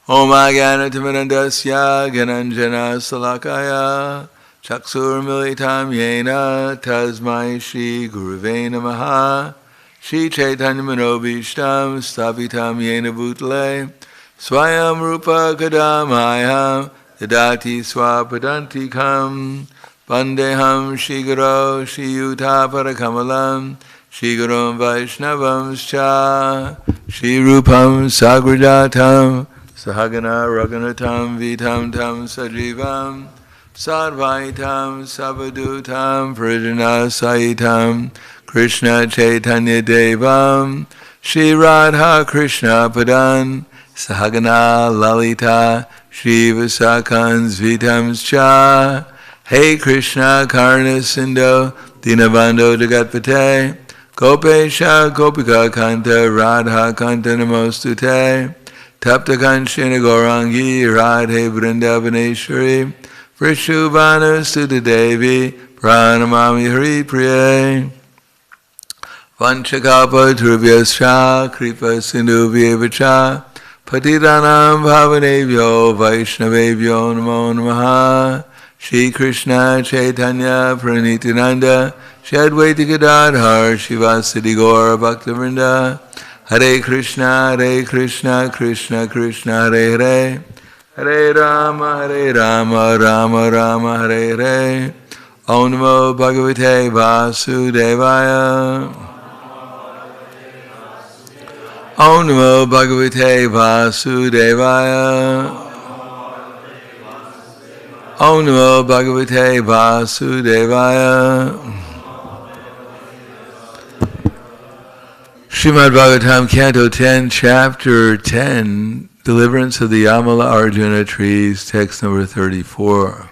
Om Agyanatimirandasya Gananjana Salakaya Chaksur Militam Yena Tasmai Shri Guruve Namaha Shri Chaitanya Manobishtam Stapitam Yena Bhutale Swayam Rupa Kadamaya Dadati Swapadantikam Vandeham Shri Guru Shri Yuta Parakamalam Shri Gurum Vaishnavam Scha Shri Rupam Sagrajatam Sahagana Raghunatam Vitam Tam Sajivam Sadvaitam Savadutam Prijana Saitam Krishna Chaitanya Devam Shri Radha Krishna Padan Sahagana Lalita Shri Vasakans Vitams Cha Hey Krishna Karna Sindho Dinabando Jagatpate Gopesha Gopika Kanta Radha Kanta Namostute Tapta Kanchana Gaurangi Radhe Vrindavaneshwari Vrishuvana Sudha Devi Pranamami Hari Priye Vanchakapa Dhruvyascha Kripa Sindhu Vyevacha Patitanam Bhavanevyo Vaishnavevyo Namo Namaha Shri Krishna Chaitanya Pranitinanda Shri Advaita Gadadhar Shivasadi Gaura Bhaktivinoda Hare Krishna, Krishna Krishna, Hare Hare, Hare Rama, Rama Rama, Hare Hare. Om Namo Bhagavate Vasudevaya. Om Namo Bhagavate Vasudevaya. Om Namo Bhagavate Vasudevaya. Srimad-bhagavatam, Canto 10, Chapter 10, Deliverance of the Yamala Arjuna Trees, text number 34.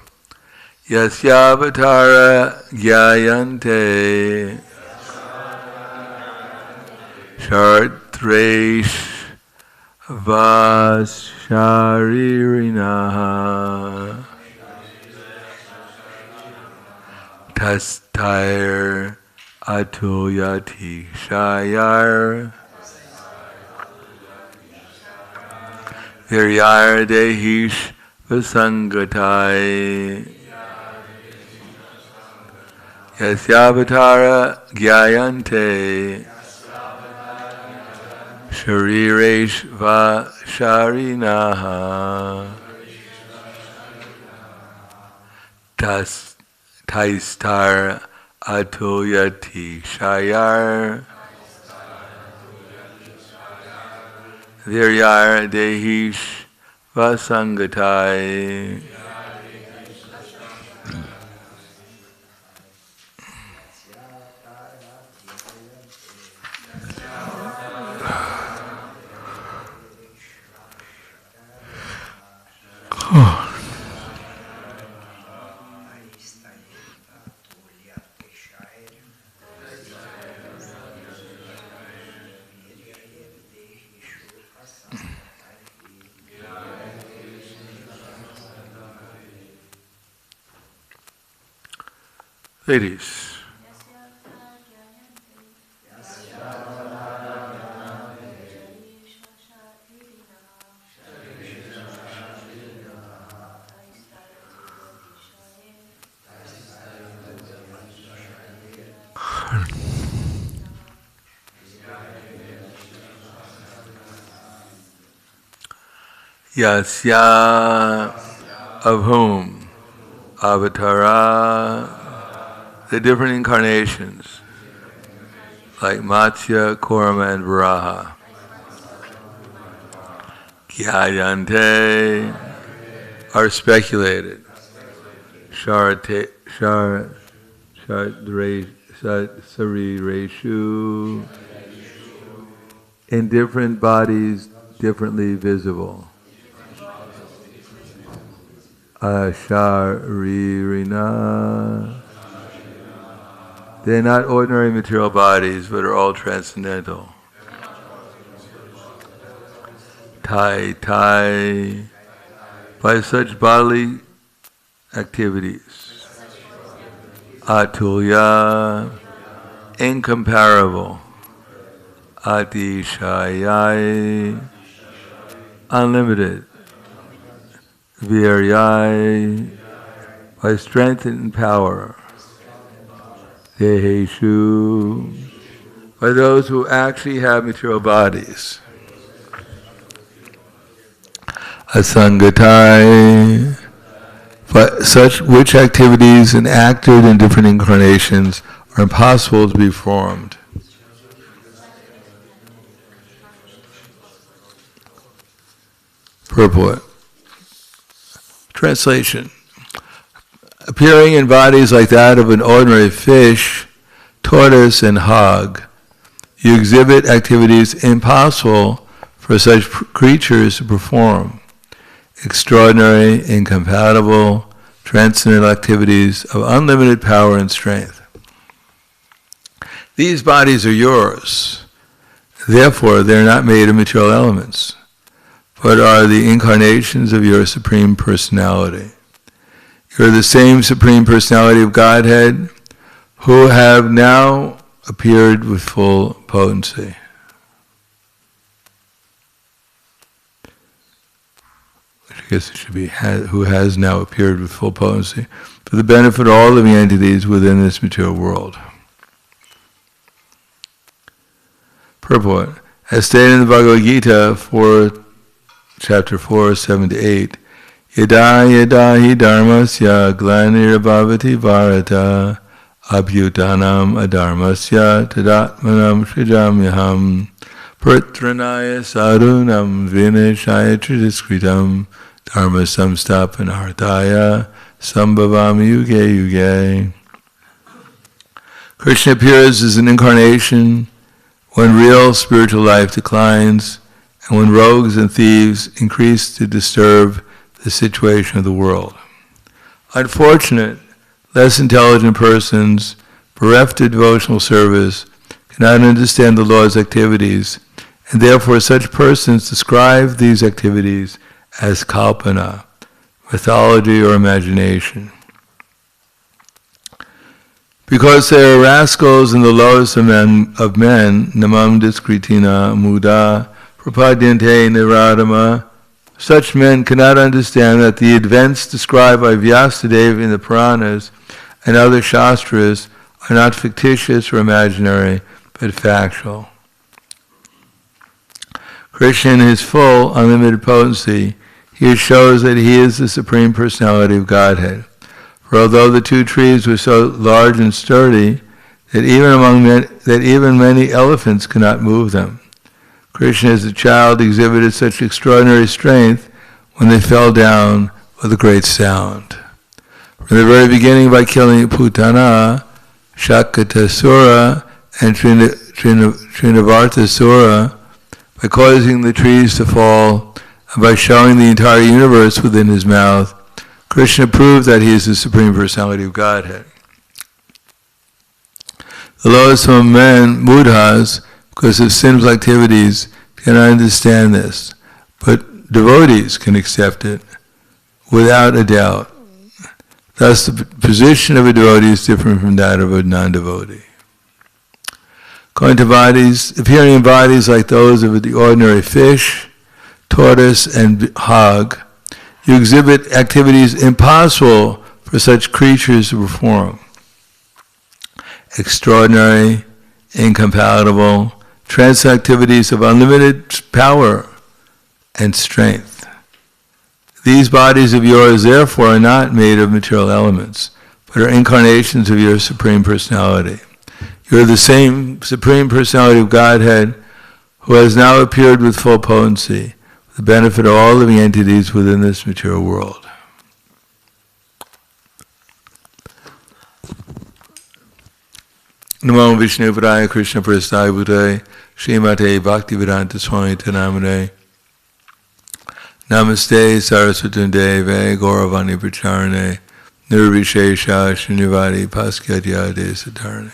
Yasyavatara gyayante shartresh vasharirinaha tastair Atoyati Shayar Viryar Dehish Vasangatai Yasyavatara Gyayante Shariresh Vasharinaha Taistar Atoyati Shayar Viryar Dehish Vasangatai. Ladies, Yasya, of whom, Avatara, the different incarnations, like Matsya, Kurma, and Varaha. Gyayante are speculated. Sarireshu, in different bodies, differently visible. Asharirina, they're not ordinary material bodies, but are all transcendental. Tai, by such bodily activities. Atulya, incomparable. Atishayai, unlimited. viryai, by strength and power, deheshu, by those who actually have material bodies, asangatai, but such which activities enacted in different incarnations are impossible to be performed. Purport. Translation. Appearing in bodies like that of an ordinary fish, tortoise, and hog, you exhibit activities impossible for such creatures to perform. Extraordinary, incompatible, transcendental activities of unlimited power and strength. These bodies are yours. Therefore, they are not made of material elements, but are the incarnations of your Supreme Personality. You are the same Supreme Personality of Godhead who have now appeared with full potency. I guess it should be who has now appeared with full potency for the benefit of all living entities within this material world. Purport. As stated in the Bhagavad Gita, chapter 4, 7-8, Yada yada hi dharmasya glanirabhavati bharata abhyutanam adharmasya tadatmanam srijamyaham pratranaya sadhunam vinashaya tridiskritam dharma samstapanarthaya sambhavami yuge yuge. Krishna appears as an incarnation when real spiritual life declines and when rogues and thieves increase to disturb the situation of the world. Unfortunate, less intelligent persons, bereft of devotional service, cannot understand the Lord's activities, and therefore such persons describe these activities as kalpana, mythology or imagination. Because they are rascals and the lowest of men, namam diskritina muda prapadyante niradama, such men cannot understand that the events described by Vyasadeva in the Puranas and other Shastras are not fictitious or imaginary, but factual. Krishna in his full, unlimited potency, here shows that he is the Supreme Personality of Godhead. For although the two trees were so large and sturdy that even many elephants could not move them, Krishna as a child exhibited such extraordinary strength when they fell down with a great sound. From the very beginning, by killing Putana, Shakatasura, and Trinavartasura, by causing the trees to fall, and by showing the entire universe within his mouth, Krishna proved that he is the Supreme Personality of Godhead. The lowest among men, mudhas, because of sinful activities, cannot understand this, but devotees can accept it without a doubt. Thus, the position of a devotee is different from that of a non-devotee. Going to bodies, appearing in bodies like those of the ordinary fish, tortoise, and hog, you exhibit activities impossible for such creatures to perform. Extraordinary, incompatible, trance activities of unlimited power and strength. These bodies of yours, therefore, are not made of material elements, but are incarnations of your Supreme Personality. You are the same Supreme Personality of Godhead who has now appeared with full potency, for the benefit of all living entities within this material world. Namo Vishnu Padaya Krishna Prasthaya Bhutaya Srimate Bhakti-Vedanta Swami Tanamane Namaste Saraswati Deve Gauravani Pracharane Nirvishesha Srinivadi Paskyatyade Satarane.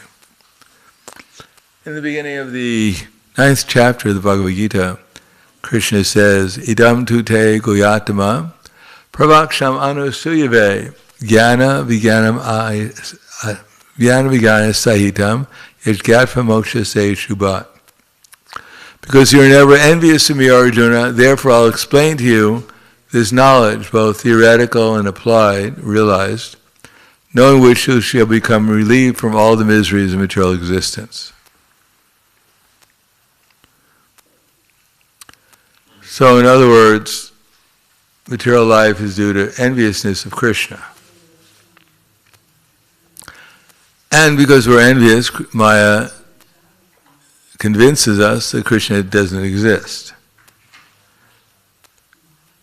In the beginning of the 9th chapter of the Bhagavad Gita, Krishna says, Idam tute goyatama pravaksham anusuyave jnana vijnana sahitam yajgatva moksha se shubat. Because you are never envious of me, Arjuna, therefore I'll explain to you this knowledge, both theoretical and applied, realized, knowing which you shall become relieved from all the miseries of material existence. So in other words, material life is due to enviousness of Krishna. And because we're envious, Maya convinces us that Krishna doesn't exist.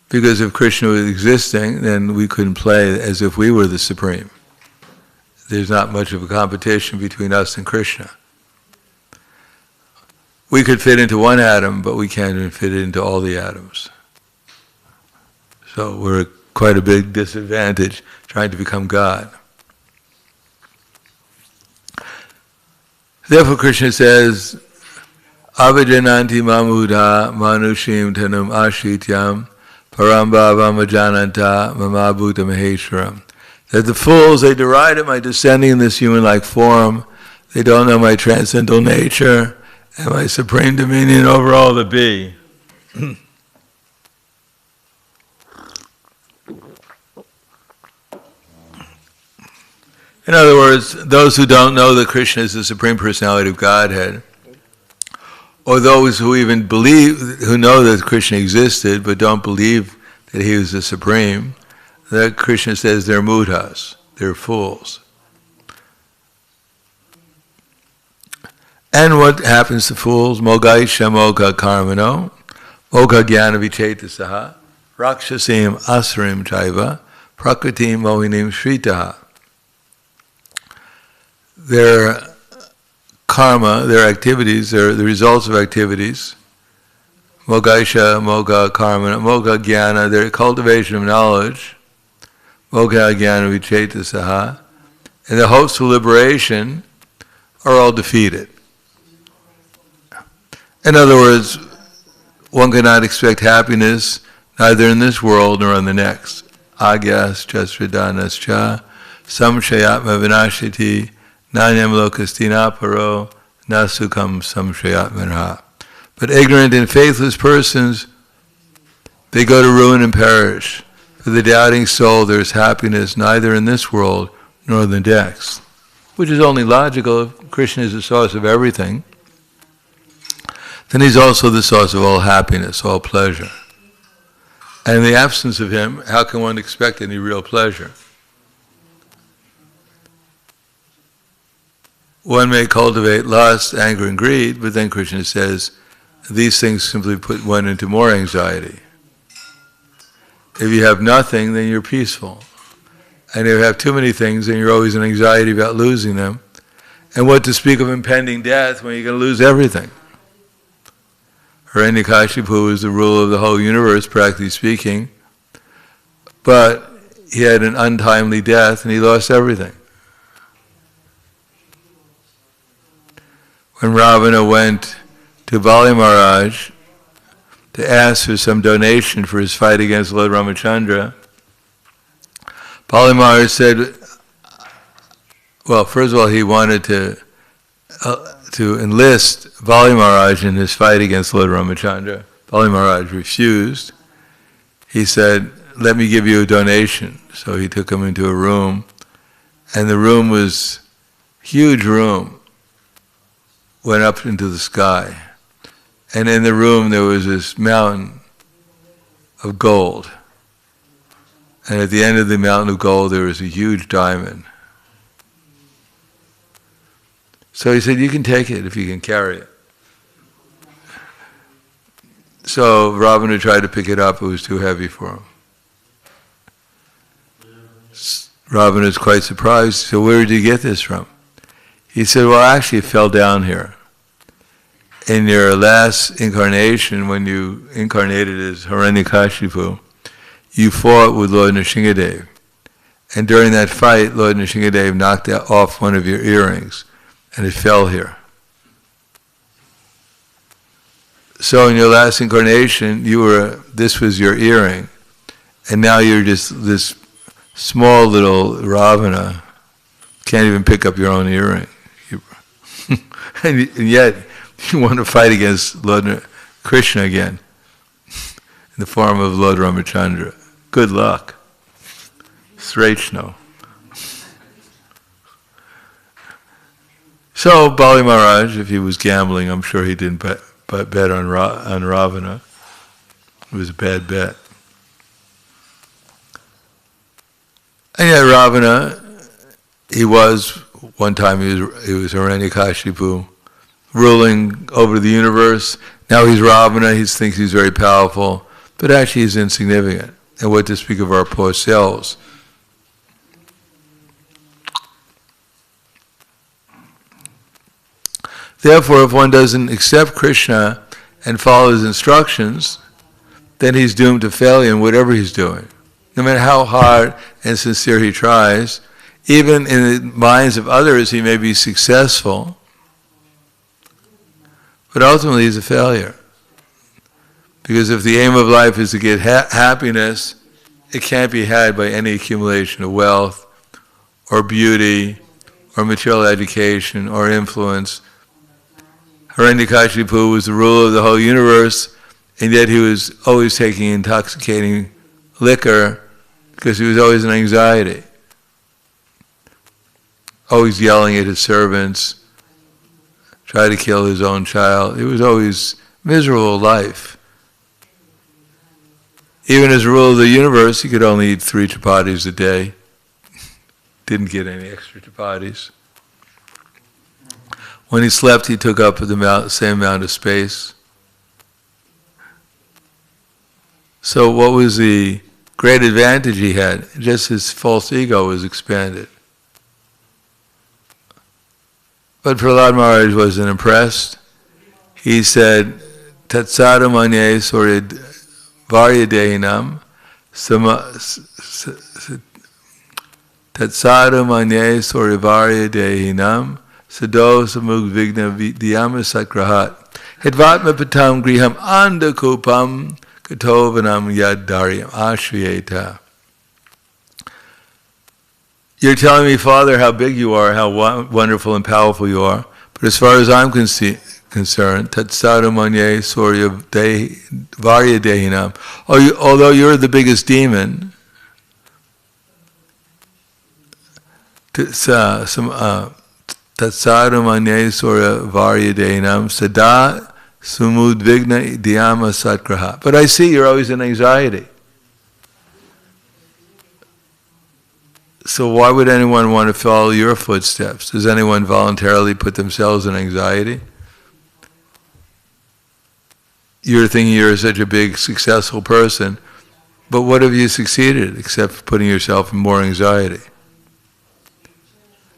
Because if Krishna was existing, then we couldn't play as if we were the supreme. There's not much of a competition between us and Krishna. We could fit into one atom, but we can't even fit into all the atoms. So we're at quite a big disadvantage trying to become God. Therefore Krishna says, Avajananti mamudha manushim tanum ashityam parambhavam ajananta mamabhuta maheshwaram. That the fools, they deride at my descending in this human-like form. They don't know my transcendental nature and my supreme dominion over all that be. In other words, those who don't know that Krishna is the Supreme Personality of Godhead, or those who even believe, who know that Krishna existed but don't believe that he was the Supreme, that Krishna says they're mudhas, they're fools. And what happens to fools? Mogaisha moga karmano, moga jnana vichetasaha, rakshasim asrim chaiva, prakritim mohinim shritaha. Their karma, their activities, the results of activities, mogaisha, moga karma, moga jnana, their cultivation of knowledge, moga jnana vichetasaha, and the hopes for liberation are all defeated. In other words, one cannot expect happiness neither in this world nor in the next. Agyas chasridanas cha samshayatma vinashiti nanyam lokastinaparo nasukam samshayatmanha. But ignorant and faithless persons, they go to ruin and perish. For the doubting soul, there is happiness neither in this world nor in the next. Which is only logical. If Krishna is the source of everything, then he's also the source of all happiness, all pleasure. And in the absence of him, how can one expect any real pleasure? One may cultivate lust, anger, and greed, but then Krishna says, these things simply put one into more anxiety. If you have nothing, then you're peaceful. And if you have too many things, then you're always in anxiety about losing them. And what to speak of impending death when you're going to lose everything? Hiranyakashipu is the ruler of the whole universe, practically speaking, but he had an untimely death and he lost everything. When Ravana went to Bali Maharaj to ask for some donation for his fight against Lord Ramachandra, Bali Maharaj said, well, first of all, he wanted to enlist Bali Maharaj in his fight against Lord Ramachandra. Bali Maharaj refused. He said, let me give you a donation. So he took him into a room, and the room was a huge room, went up into the sky. And in the room there was this mountain of gold. And at the end of the mountain of gold there was a huge diamond. So he said, you can take it if you can carry it. So Ravana tried to pick it up, it was too heavy for him. Ravana is quite surprised. So where did you get this from? He said, well, actually it fell down here. In your last incarnation, when you incarnated as Hiranyakashipu, you fought with Lord Nrsingadev. And during that fight, Lord Nrsingadev knocked off one of your earrings, and it fell here. So in your last incarnation, this was your earring, and now you're just this small little Ravana, can't even pick up your own earring. And yet, you want to fight against Lord Krishna again. in the form of Lord Ramachandra. Good luck. Srechno. So Bali Maharaj, if he was gambling, I'm sure he didn't bet on Ravana. It was a bad bet. And yet Ravana, one time he was Hiranyakashipu, ruling over the universe. Now he's Ravana, he thinks he's very powerful, but actually he's insignificant. And what to speak of our poor selves. Therefore, if one doesn't accept Krishna and follow his instructions, then he's doomed to failure in whatever he's doing. No matter how hard and sincere he tries, even in the minds of others he may be successful, but ultimately he's a failure. Because if the aim of life is to get happiness, it can't be had by any accumulation of wealth, or beauty, or material education, or influence. Hiranyakashipu was the ruler of the whole universe, and yet he was always taking intoxicating liquor because he was always in anxiety. Always yelling at his servants, tried to kill his own child. It was always miserable life. Even as ruler of the universe, he could only eat 3 chapatis a day. Didn't get any extra chapatis. When he slept, he took up the same amount of space. So what was the great advantage he had? Just his false ego was expanded. But Prahlad Maharaj wasn't impressed. He said, Tatsada manye surya varyadehinam Tatsada manye surya varyadehinam Sado samug vigna dhyama sakrahat Hedvatma patam griham andakupam katovanam yad daryam ashriyeta. You're telling me, Father, how big you are, how wonderful and powerful you are, but as far as I'm concerned, tatsada manye surya varya dehinam, although you're the biggest demon, Tatsada manye surya varya dehinam sada sumudvigna dhyama satgraha. But I see you're always in anxiety. So why would anyone want to follow your footsteps? Does anyone voluntarily put themselves in anxiety? You're thinking you're such a big, successful person, but what have you succeeded except putting yourself in more anxiety?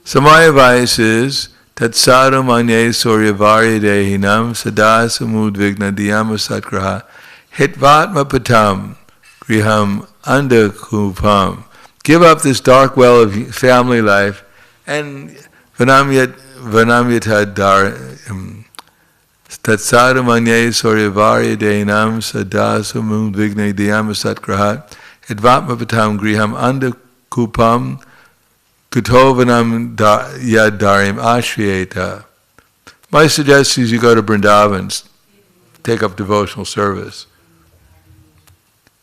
So my advice is, Tatsada manye surya varya dehinam sada samudvigna dhyama satgraha hitvatma patam griham andakupam. Give up this dark well of family life and vanamyata tatsada manye surya varya dehinam sada samudvigna dhyama satgraha hitvatma patam griham andakupam Kutovanam yad darim ashriyeta. My suggestion is you go to Vrindavan, take up devotional service.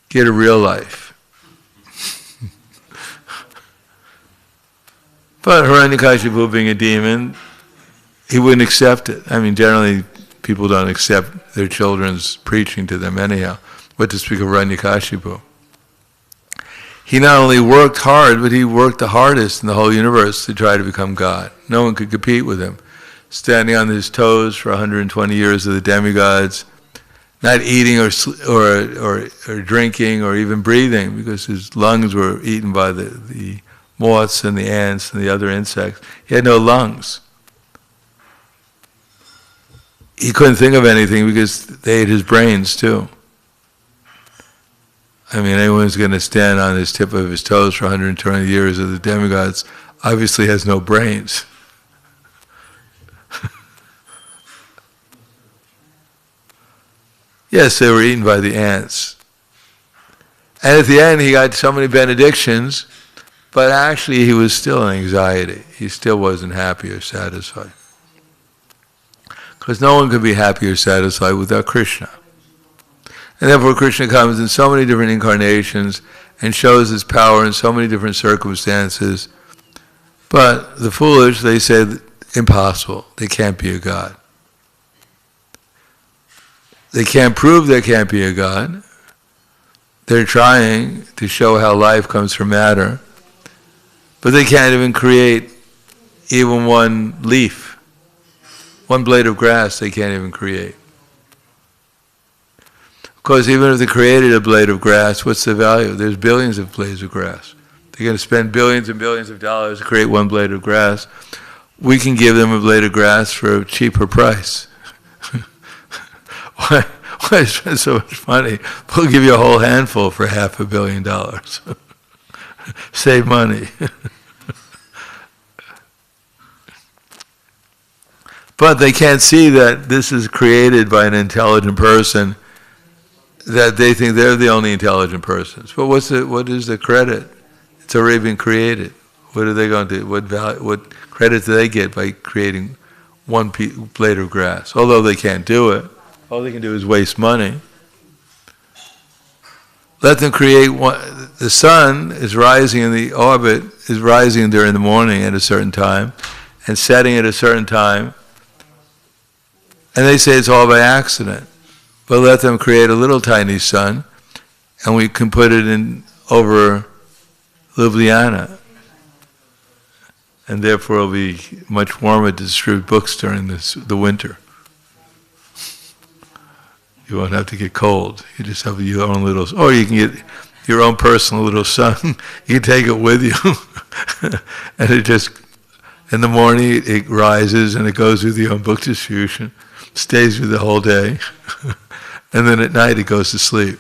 Get a real life. But Hiranyakashipu being a demon, he wouldn't accept it. I mean, generally people don't accept their children's preaching to them anyhow. What to speak of Hiranyakashipu? He not only worked hard, but he worked the hardest in the whole universe to try to become God. No one could compete with him. Standing on his toes for 120 years of the demigods, not eating or drinking or even breathing, because his lungs were eaten by the moths and the ants and the other insects. He had no lungs. He couldn't think of anything because they ate his brains too. I mean, anyone who's going to stand on his tip of his toes for 120 years of the demigods obviously has no brains. Yes, they were eaten by the ants. And at the end, he got so many benedictions, but actually he was still in anxiety. He still wasn't happy or satisfied. Because no one could be happy or satisfied without Krishna. And therefore Krishna comes in so many different incarnations and shows his power in so many different circumstances. But the foolish, they say, impossible. They can't be a God. They can't prove there can't be a God. They're trying to show how life comes from matter, but they can't even create even one leaf. One blade of grass they can't even create. Of course, even if they created a blade of grass, what's the value? There's billions of blades of grass. They're going to spend billions and billions of dollars to create one blade of grass. We can give them a blade of grass for a cheaper price. Why spend so much money? We'll give you a whole handful for $500 million. Save money. But they can't see that this is created by an intelligent person, that they think they're the only intelligent persons. But what is the credit? It's already been created. What are they going to do? What credit do they get by creating one blade of grass? Although they can't do it. All they can do is waste money. Let them create one. The sun is rising in the orbit, is rising during the morning at a certain time, and setting at a certain time. And they say it's all by accident. But let them create a little tiny sun, and we can put it in over Ljubljana. And therefore it'll be much warmer to distribute books during the winter. You won't have to get cold. You just have your own little, or you can get your own personal little sun. You can take it with you. And it just, in the morning it rises and it goes with your own book distribution, stays with the whole day. And then at night it goes to sleep.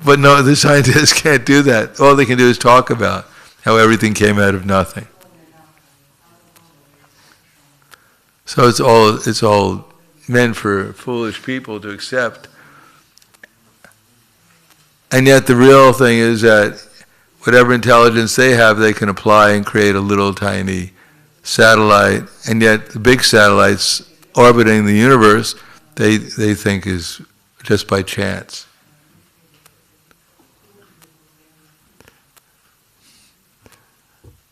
But no, the scientists can't do that. All they can do is talk about how everything came out of nothing. So it's all meant for foolish people to accept. And yet the real thing is that whatever intelligence they have, they can apply and create a little tiny satellite. And yet the big satellites orbiting the universe, they think is just by chance.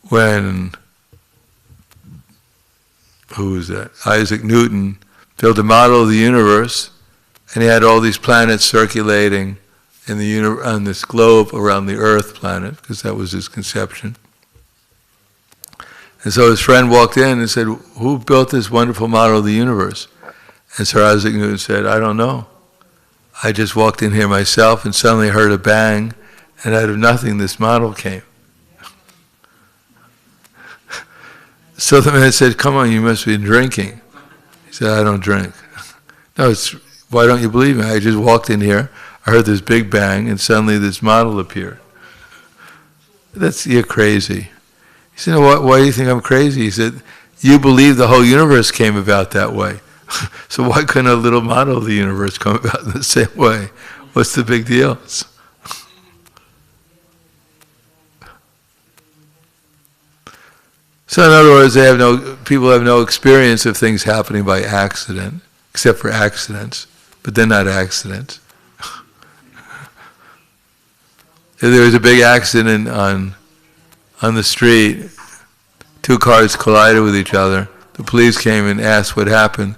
When who was that? Isaac Newton built a model of the universe, and he had all these planets circulating in on this globe around the Earth planet, because that was his conception. And so his friend walked in and said, "Who built this wonderful model of the universe?" And Sir Isaac Newton said, "I don't know. I just walked in here myself and suddenly heard a bang, and out of nothing this model came." So the man said, "Come on, you must be drinking." He said, "I don't drink." "No, why don't you believe me? I just walked in here, I heard this big bang, and suddenly this model appeared." You're crazy. He said, "Why do you think I'm crazy?" He said, "You believe the whole universe came about that way. So why couldn't a little model of the universe come about in the same way? What's the big deal?" So in other words, people have no experience of things happening by accident, except for accidents, but they're not accidents. If there was a big accident on the street, two cars collided with each other, the police came and asked what happened.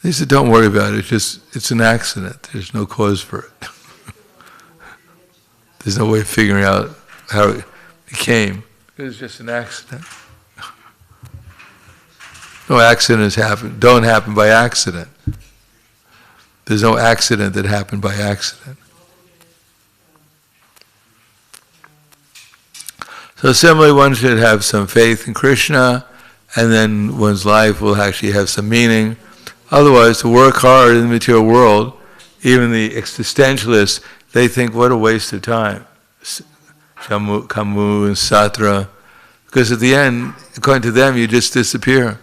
They said, "Don't worry about it, it's an accident, there's no cause for it." There's no way of figuring out how it became. It was just an accident. No accidents don't happen by accident. There's no accident that happened by accident. So similarly, one should have some faith in Krishna, and then one's life will actually have some meaning. Otherwise, to work hard in the material world, even the existentialists, they think, what a waste of time. Kamu and Satra. Because at the end, according to them, you just disappear.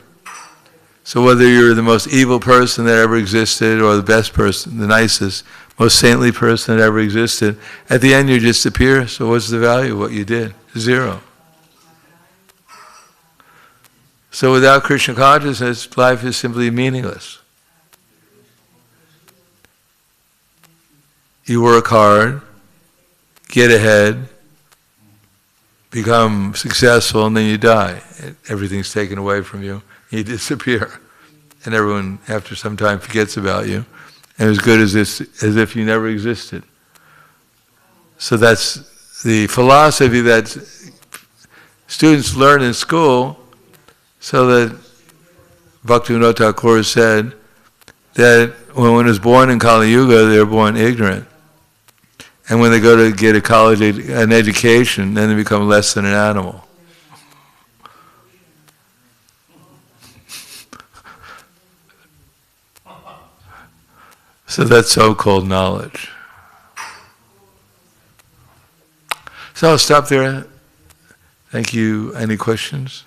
So whether you're the most evil person that ever existed, or the best person, the nicest, most saintly person that ever existed, at the end you just appear. So what's the value of what you did? Zero. So without Krishna consciousness, life is simply meaningless. you work hard, get ahead, become successful, and then you die. Everything's taken away from you. You disappear. And everyone, after some time, forgets about you. And as good as if you never existed. So that's the philosophy that students learn in school, so that Bhaktivinoda Thakur said that when one is born in Kali Yuga, they're born ignorant. And when they go to get an education, then they become less than an animal. So that's so-called knowledge. So I'll stop there. Thank you. Any questions?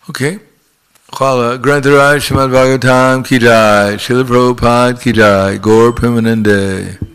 Okay. Khala, Grantaraj, srimad-bhagavatam ki jai, Srila Prabhupada ki jai, Gaur Premanande.